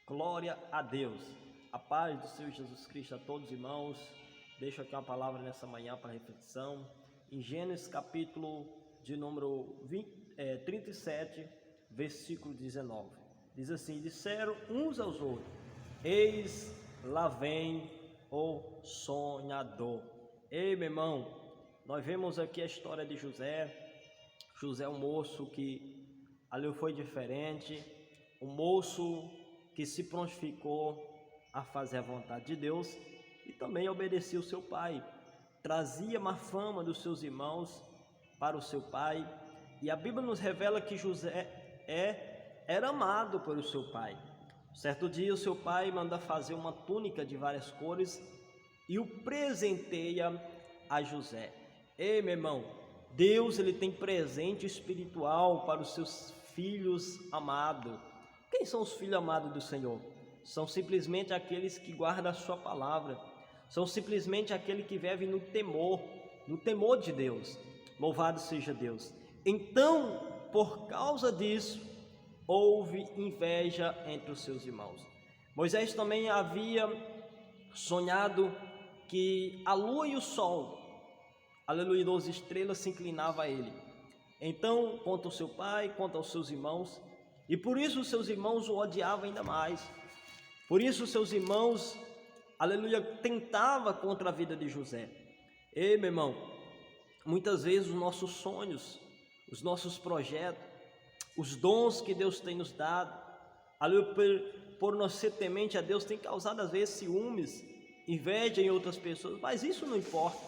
Glória a Deus. A paz do Senhor Jesus Cristo a todos os irmãos. Deixo aqui uma palavra nessa manhã para reflexão. Em Gênesis capítulo de número 37, versículo 19. Diz assim: disseram uns aos outros: eis lá vem o sonhador. Ei, meu irmão, nós vemos aqui a história de José. José é um moço que ali foi diferente, um moço que se prontificou a fazer a vontade de Deus e também obedecia o seu pai. Trazia má fama dos seus irmãos para o seu pai, e a Bíblia nos revela que José era amado pelo seu pai. Certo dia o seu pai manda fazer uma túnica de várias cores e o presenteia a José. Ei, meu irmão, Deus ele tem presente espiritual para os seus filhos amados. Quem são os filhos amados do Senhor? São simplesmente aqueles que guardam a sua palavra. São simplesmente aqueles que vivem no temor de Deus. Louvado seja Deus. Então, por causa disso, houve inveja entre os seus irmãos. Moisés também havia sonhado que a lua e o sol, aleluia, 12 estrelas se inclinavam a ele. Então, conta o seu pai, conta os seus irmãos, e por isso os seus irmãos o odiavam ainda mais. Por isso os seus irmãos, aleluia, tentavam contra a vida de José. Ei, meu irmão, muitas vezes os nossos sonhos, os nossos projetos, os dons que Deus tem nos dado, aleluia, por nós ser temente a Deus, tem causado às vezes ciúmes, inveja em outras pessoas, mas isso não importa.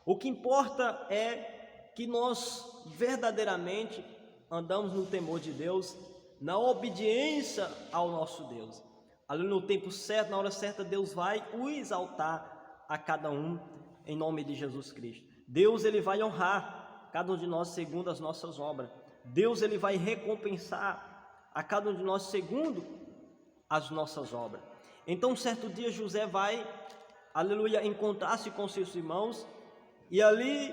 O que importa é que nós verdadeiramente andamos no temor de Deus, na obediência ao nosso Deus. Ali no tempo certo, na hora certa, Deus vai o exaltar a cada um em nome de Jesus Cristo. Deus ele vai honrar cada um de nós segundo as nossas obras. Deus ele vai recompensar a cada um de nós segundo as nossas obras. Então, certo dia José vai, aleluia, encontrar-se com seus irmãos, e ali,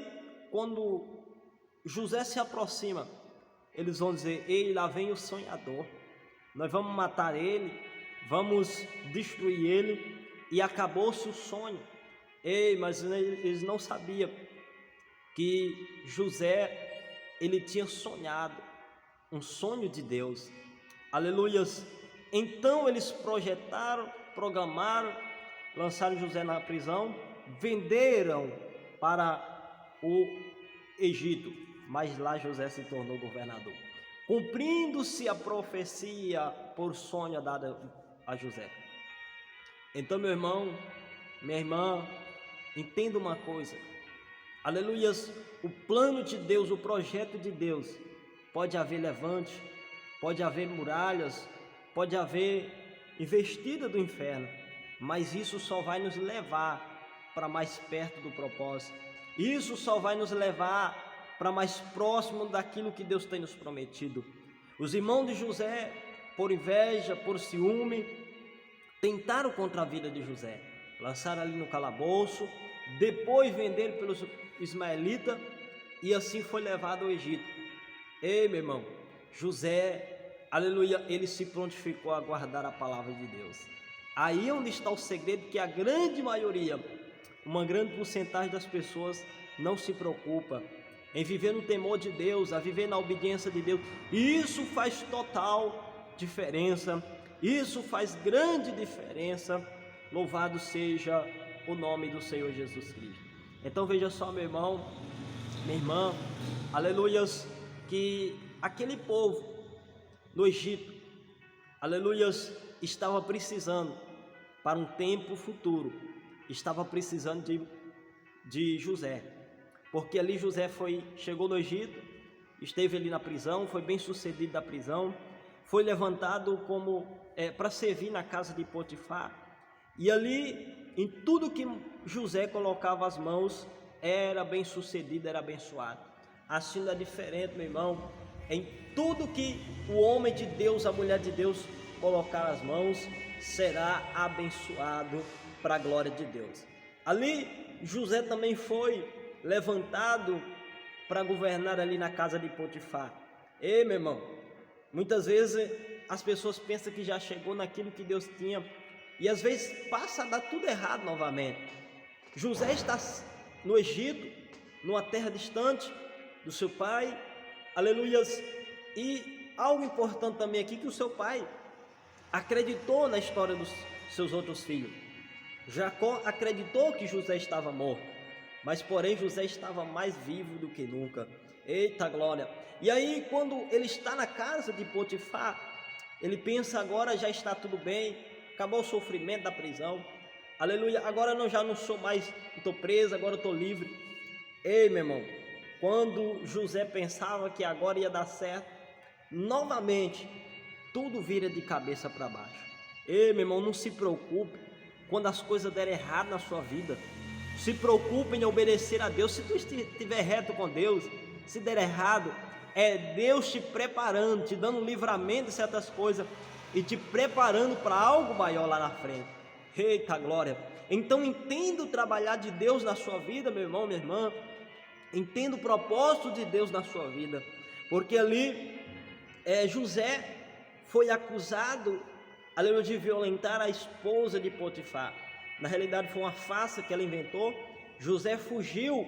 quando José se aproxima, eles vão dizer: ei, lá vem o sonhador, nós vamos matar ele, vamos destruir ele, e acabou-se o sonho. Ei, mas eles não sabiam que José, ele tinha sonhado um sonho de Deus, aleluias. Então eles projetaram, programaram, lançaram José na prisão, venderam para o Egito, mas lá José se tornou governador, cumprindo-se a profecia por sonho dada a José. Então, meu irmão, minha irmã, entenda uma coisa, aleluias, o plano de Deus, o projeto de Deus, pode haver levante, pode haver muralhas, pode haver investida do inferno, mas isso só vai nos levar para mais perto do propósito. Isso só vai nos levar para mais próximo daquilo que Deus tem nos prometido. Os irmãos de José, por inveja, por ciúme, tentaram contra a vida de José, lançaram ali no calabouço, depois venderam pelos ismaelitas, e assim foi levado ao Egito. Ei, meu irmão, José, aleluia, ele se prontificou a guardar a palavra de Deus. Aí é onde está o segredo, que a grande maioria, uma grande porcentagem das pessoas não se preocupa em viver no temor de Deus, a viver na obediência de Deus. E isso faz total diferença, isso faz grande diferença. Louvado seja o nome do Senhor Jesus Cristo. Então veja só, meu irmão, minha irmã, aleluias, que aquele povo no Egito, aleluias, estava precisando para um tempo futuro, estava precisando de José, porque ali José chegou no Egito, esteve ali na prisão, foi bem sucedido da prisão, foi levantado como para servir na casa de Potifar, e ali em tudo que José colocava as mãos era bem sucedido, era abençoado. Assim não é diferente, meu irmão, em tudo que o homem de Deus, a mulher de Deus colocar as mãos, será abençoado para a glória de Deus. Ali José também foi levantado para governar ali na casa de Potifar. Ei, meu irmão, muitas vezes as pessoas pensam que já chegou naquilo que Deus tinha e às vezes passa a dar tudo errado novamente. José está no Egito, numa terra distante do seu pai, aleluias, e algo importante também aqui, que o seu pai acreditou na história dos seus outros filhos. Jacó acreditou que José estava morto, mas porém José estava mais vivo do que nunca. Eita glória! E aí, quando ele está na casa de Potifar, ele pensa: agora já está tudo bem, acabou o sofrimento da prisão, aleluia, agora já não sou mais, estou preso, agora estou livre. Ei, meu irmão, quando José pensava que agora ia dar certo, novamente tudo vira de cabeça para baixo. Ei, meu irmão, não se preocupe quando as coisas derem errado na sua vida. Se preocupe em obedecer a Deus. Se tu estiver reto com Deus, se der errado, é Deus te preparando, te dando livramento de certas coisas e te preparando para algo maior lá na frente. Eita glória! Então entenda o trabalhar de Deus na sua vida, meu irmão, minha irmã. Entenda o propósito de Deus na sua vida, porque ali José foi acusado, aleluia, de violentar a esposa de Potifar. Na realidade foi uma farsa que ela inventou. José fugiu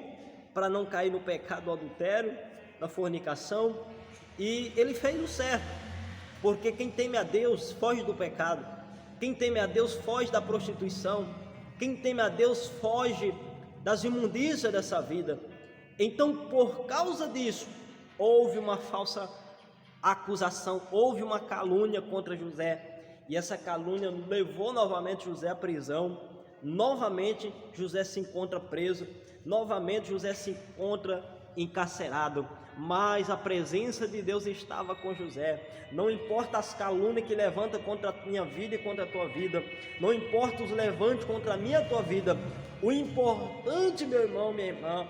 para não cair no pecado do adultério, da fornicação, e ele fez o certo, porque quem teme a Deus foge do pecado, quem teme a Deus foge da prostituição, quem teme a Deus foge das imundícias dessa vida. Então, por causa disso, houve uma falsa acusação, houve uma calúnia contra José, e essa calúnia levou novamente José à prisão. Novamente José se encontra preso, novamente José se encontra encarcerado, mas a presença de Deus estava com José. Não importa as calúnias que levanta contra a minha vida e contra a tua vida, não importa os levantes contra a minha e a tua vida, o importante, meu irmão, minha irmã,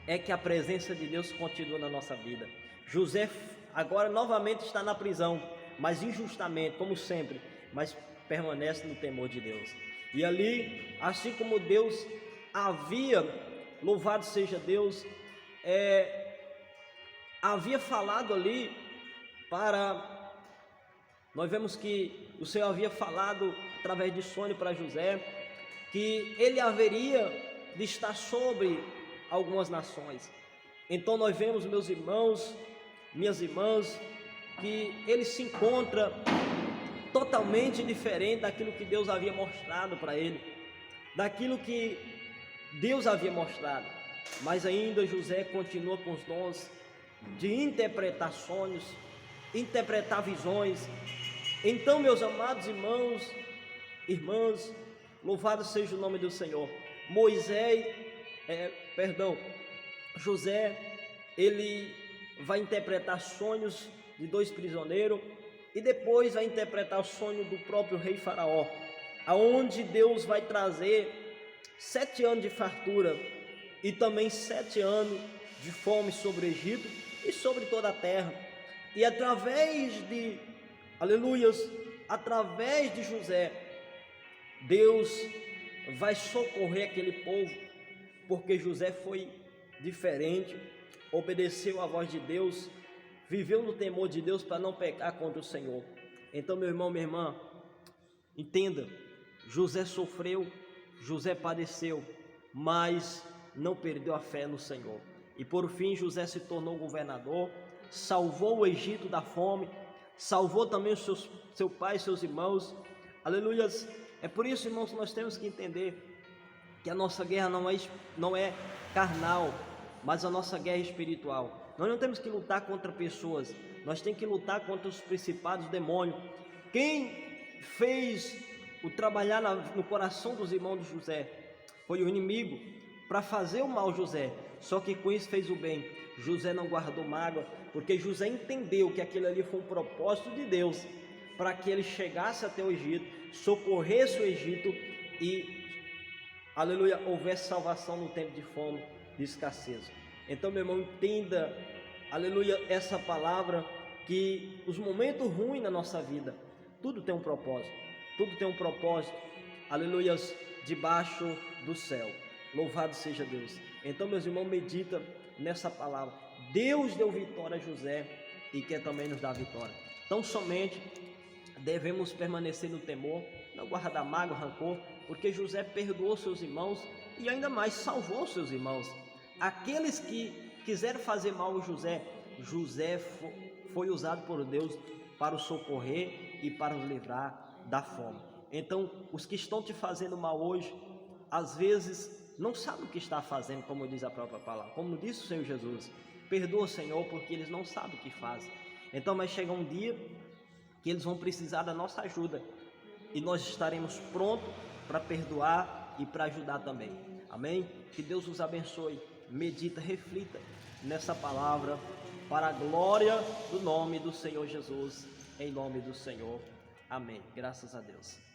é que a presença de Deus continua na nossa vida. José agora novamente está na prisão, mas injustamente, como sempre, mas permanece no temor de Deus. E ali, assim como Deus havia, louvado seja Deus, havia falado ali nós vemos que o Senhor havia falado através de sonho para José, que ele haveria de estar sobre algumas nações. Então nós vemos, meus irmãos, minhas irmãs, que ele se encontra totalmente diferente daquilo que Deus havia mostrado para ele, daquilo que Deus havia mostrado. Mas ainda José continua com os dons de interpretar sonhos, interpretar visões. Então, meus amados irmãos, irmãs, louvado seja o nome do Senhor. José, ele vai interpretar sonhos de 2 prisioneiros e depois vai interpretar o sonho do próprio rei Faraó, aonde Deus vai trazer 7 anos de fartura e também 7 anos de fome sobre o Egito e sobre toda a terra. E através de, aleluias, através de José, Deus vai socorrer aquele povo, porque José foi diferente, obedeceu à voz de Deus, viveu no temor de Deus para não pecar contra o Senhor. Então, meu irmão, minha irmã, entenda, José sofreu, José padeceu, mas não perdeu a fé no Senhor. E por fim, José se tornou governador, salvou o Egito da fome, salvou também seu pai e seus irmãos. Aleluias! É por isso, irmãos, que nós temos que entender que a nossa guerra não é carnal, mas a nossa guerra é espiritual. Nós não temos que lutar contra pessoas, nós temos que lutar contra os principados demônios. Quem fez o trabalhar no coração dos irmãos de José foi o inimigo, para fazer o mal José, só que com isso fez o bem. José não guardou mágoa, porque José entendeu que aquilo ali foi um propósito de Deus, para que ele chegasse até o Egito, socorresse o Egito e, aleluia, houvesse salvação no tempo de fome, de escassez. Então, meu irmão, entenda, aleluia, essa palavra, que os momentos ruins na nossa vida, tudo tem um propósito, aleluias, debaixo do céu. Louvado seja Deus. Então, meus irmãos, medita nessa palavra. Deus deu vitória a José e quer também nos dar vitória. Tão somente devemos permanecer no temor, não guardar mágoa, rancor, porque José perdoou seus irmãos e ainda mais salvou seus irmãos. Aqueles que quiseram fazer mal a José, foi usado por Deus para o socorrer e para os livrar da fome. Então, os que estão te fazendo mal hoje, às vezes não sabem o que está fazendo, como diz a própria palavra, como disse o Senhor Jesus. Perdoa, Senhor, porque eles não sabem o que fazem. Então vai chegar um dia que eles vão precisar da nossa ajuda e nós estaremos prontos para perdoar e para ajudar também. Amém? Que Deus os abençoe. Medita, reflita nessa palavra para a glória do nome do Senhor Jesus, em nome do Senhor. Amém. Graças a Deus.